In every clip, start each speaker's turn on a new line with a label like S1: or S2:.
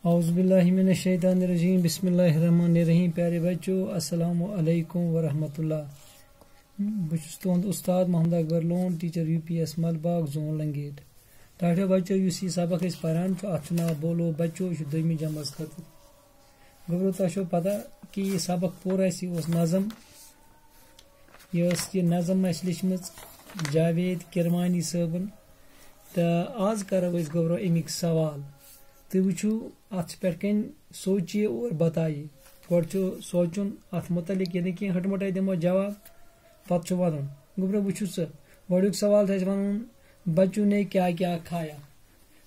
S1: اعوذ باللہ من الشیطان الرجیم بسم اللہ الرحمن الرحیم. پیارے بچوں السلام علیکم ورحمۃ اللہ. بس تہد استاد Mohammad Akbar Lone teacher UPS Malbagh zone Langate. ٹاٹھو بچو یہ سبق پران ات نا بولو بچو یہ دویمہ جماعت خاطر. گبرو تہ پتہ کہ یہ سبق پور نظم یہ نظم لچھم جاوید کرمانی صٲبن. تو آز کرو گبرو امیک سوال. تھی وچو ات پہ کن سوچیے اور بتائیے. گو سوچن ات متعلق یہ کہ ہٹ مٹے دمو جواب پتہ ون. گبرو وچو سا گوڑیک سوال ون بچوں نے کیا کیا کھایا.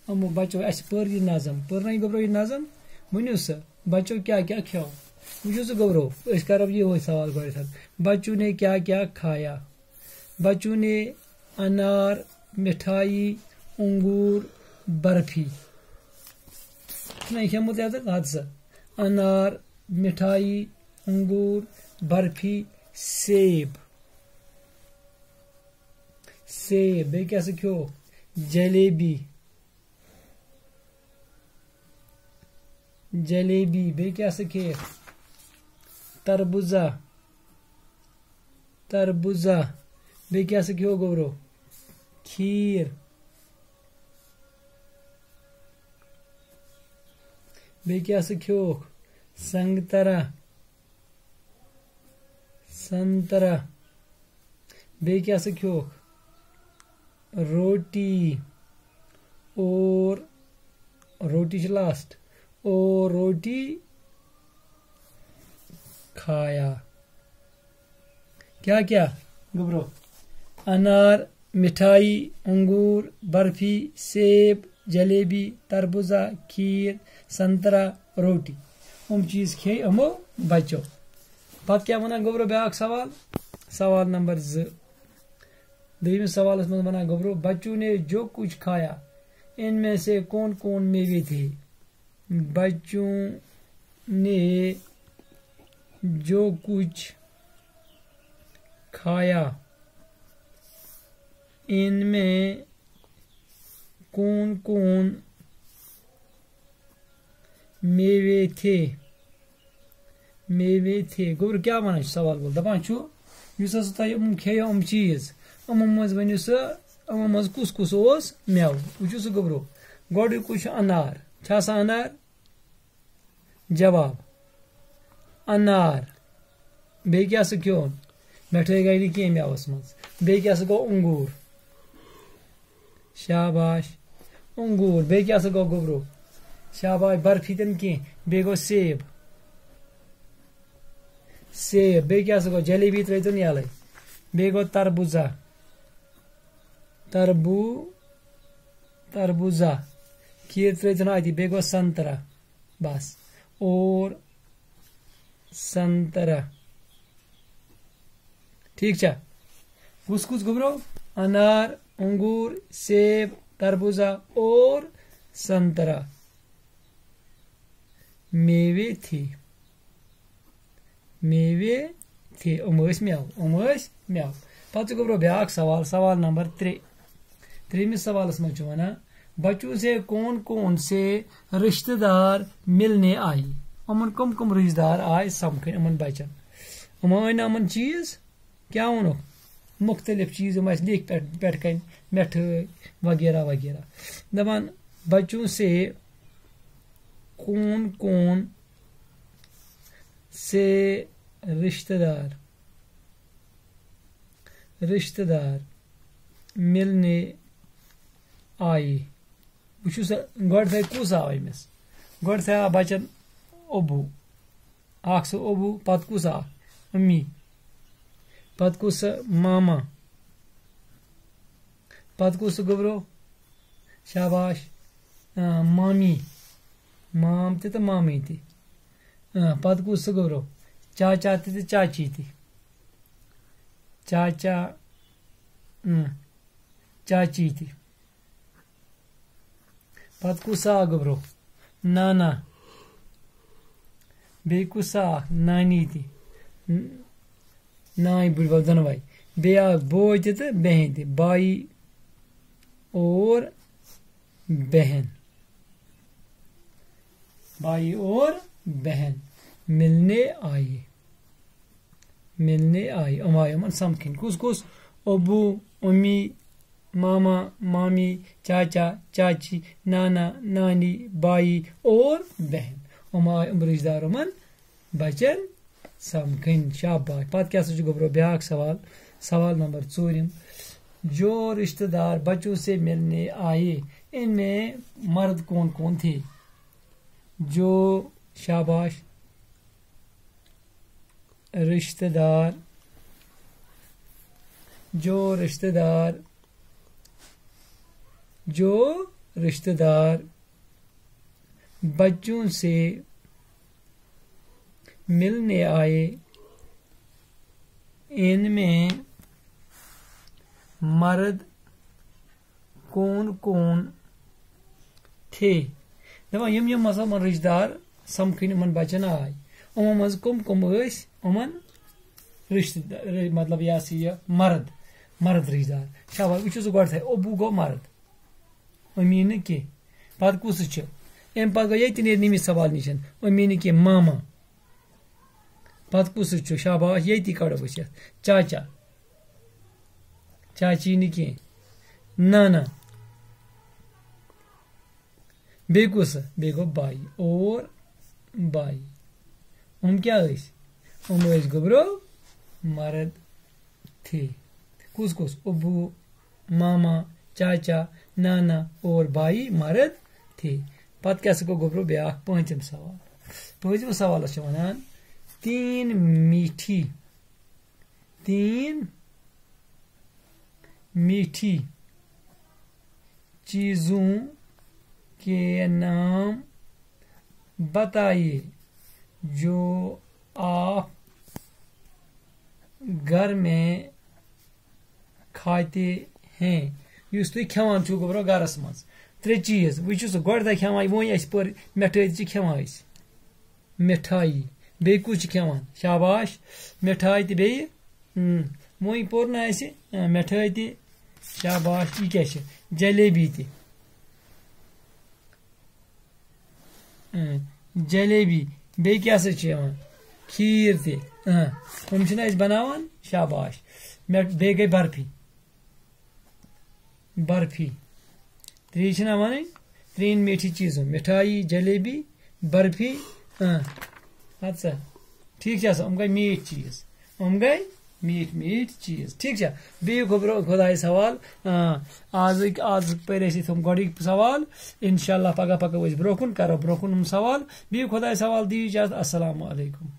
S1: ہمو بچو اس پور یہ نظم پورن گبرو یہ نظم ونو سا بچوں کیا کیا کھو. وچو سا گبرو اس کرو یہ سوال گوڑ بچوں نے کیا کیا کھایا. بچوں نے انار مٹھائی انگور برفی نہیں کھمت حادثہ انار مٹھائی انگور برفی سیب سیب بیٚیہِ کیٛاہ سا کھیوٚوُکھ جلیبی جلیبی بیٚیہِ کیٛاہ سا کھیٚیَکھ تربوزا تربوزا بیٚیہِ کیٛاہ سا کھیوٚو گوٚبرو کھیٖر بیٚیہِ کیٛاہ سا کھیوٚوُکھ سنگترا سنترا بیٚیہِ کیٛاہ سا کھیوٚوُکھ روٹی اور روٹی چھ لاسٹ اور روٹی کھایا. کیا کیا گبرو انار مٹھائی انگور برفی سیب جلیبی تربوزا کھیر سنترا روٹی چیز کھے امو بچو. پتہ کیا ونان گبرو بیاکھ سوال سوال نمبر 2 دویمس سوالس من ونان گبرو بچوں نے جو کچھ کھایا ان میں سے کون کون میوے تھے. بچوں نے جو کچھ کھایا ان میں کون کون میوے تھے میوے تھے. گوبر کیا ونان سوال بول دپان یس ہسا تہ کھیو چیز مز ونو سا مز کس کس اوس میو. وچو سا گوبرو گوڈنیُک انار چھ آسان انار جواب انار. بیٚیہِ کیٛاہ سا کھیوٚن مٹھٲے گٔے نہٕ کینٛہہ میوس منٛز. بیٚیہِ کیٛاہ سا گوٚو انگوٗر شاباش انگوٗر. بیٚیہِ کیٛاہ سا گوٚو گوبرو شاباش برفی تہِ نہٕ کینٛہہ. بیٚیہِ گوٚو سیب سیب. بیٚیہِ کیٛاہ سا گوٚو جلیبی ترٲیتو نہٕ یَلے. بیٚیہِ گوٚو تربوزا تربوزا کھیٖر ترٲیتو نہٕ اتی. بیٚیہِ گوٚو سنترا بس اور سنترا. ٹھیک چھا کس کس گبرو انار انگور سیب تربوزا اور سنترا میوے تھے میوے تھے میو. پتہ گبرو بیاکھ سوال سوال نمبر 3 تریمس سوالس من ونان بچوں سے کون کون سے رشتہ دار ملنے آئی. امن کم کم رشتہ دار آئے سمکھن امن بچن. ان امن چیز کیا ونو مختلف چیز لکھ پہ کن مٹھائی وغیرہ وغیرہ. دپان بچوں سے کون کون سے رشتہ دار ملنے آئی. وچھو سا گۄڈٕ تھٲے کُس آو أمِس گۄڈٕ تھٲے بچن ابوٗ اکھ سُہ ابوٗ پتہٕ کُس آو امی پتہٕ کُس سا ماما پتہٕ کُس سا گبرو شاباش مامی مام تہِ تہٕ مامی تہِ. پتہٕ کُس سا گبرو چاچا تہِ تہٕ چاچی تہِ چاچا چاچی تہِ. پتہٕ کُس آو گبرو نانا. بیٚیہِ کُس آو نانی تہِ نانۍ بٕڈبب دۄنوے. بیٚیہِ آو بوے تہِ تہٕ بیٚہن تہِ بائی اور بہن. بھائی اور بہن ملنے آئے ام آئے یمن سمکھن کس کس ابو امی ماما مامی چاچا چاچی نانا نانی بائی اور بہن ام آئے رشتہ دار یمن بچن سمکھن شاباش پتہ کیا سا گوبرو بیاکھ سوال نمبر 4 جو رشتہ دار بچوں سے ملنے آئے ان میں مرد کون کون تھے جو شاباش رشتہ دار بچوں سے ملنے آئے ان میں مرد کون کون تھے دپان یم مثلا رشتہ دار سمکھن یمن بچن آئے یمو مز کم ٲسۍ یمن رشتہ مطلب یہ سا یہ مرد رشتہ دار شاباش وچھو سہ گۄڈٕ تھاے ابو گو مرد امی نہ کی پتہٕ کُس چھُ ام پتہٕ گوٚو ییٚتہِ نیرِ نٔمِس سوال نِش امی نہ کی ماما پتہٕ کُس چھُ شاباش ییٚتی کڑو أسۍ یتھ چاچا چاچی نہ کی نانا بیٚیہِ کُس بیٚیہِ گوٚو بائی اور بائی کیا ٲسۍ گوبرو مرد تھے کس ابو ماما چاچا نانا اور بائی مرد تھے پتہ کیا سا گو گوبرو بیاکھ پانٛژِم سوالس چھِ ونان تین میٹھی چیزوں کے نام بتائیے جو آپ گھر میں کھاتے ہیں یُس تُہۍ کھٮ۪وان چھِو گوبرو گرس منٛز 3 چیٖز وٕچھِو سُہ گۄڈٕ دۄہ کھٮ۪وان وۄنۍ اَسہِ پٔر مِٹھٲے تہِ چھِ کھٮ۪وان أسۍ مِٹھایی بیٚیہِ کُس چھِ کھٮ۪وان شاباش مِٹھاے تہِ بیٚیہِ وۄنۍ پوٚر نہ اَسہِ مِٹھٲے تہِ شاباش یہِ کیٛاہ چھِ جلیبی تہِ جلیبی بیٚیہِ کیٛاہ سا چھِ یِوان کھیٖر تہِ ہُم چھِنہ أسۍ بناوان شاباش بیٚیہِ گٔے برفی 3 چھِنہ وَنٕنۍ 3 میٹھی چیٖزوں مِٹھایی جلیبی برفی اَدٕ سا ٹھیٖک چھا سا یِم گٔے میٖٹھۍ چیٖز میٖٹھۍ چیٖز ٹھیٖک چھا بیٚیہِ گوبرو خۄدایس حوال آز پٔرۍ اَسہِ یِم گۄڈٕکۍ سوال انشاء اللہ پگہہ پکو أسۍ برونٛہہ کُن کرو برونٛہہ کُن یِم سوال بیٚیہِ خۄدایس حوال دِیِو اجازت السلام علیکم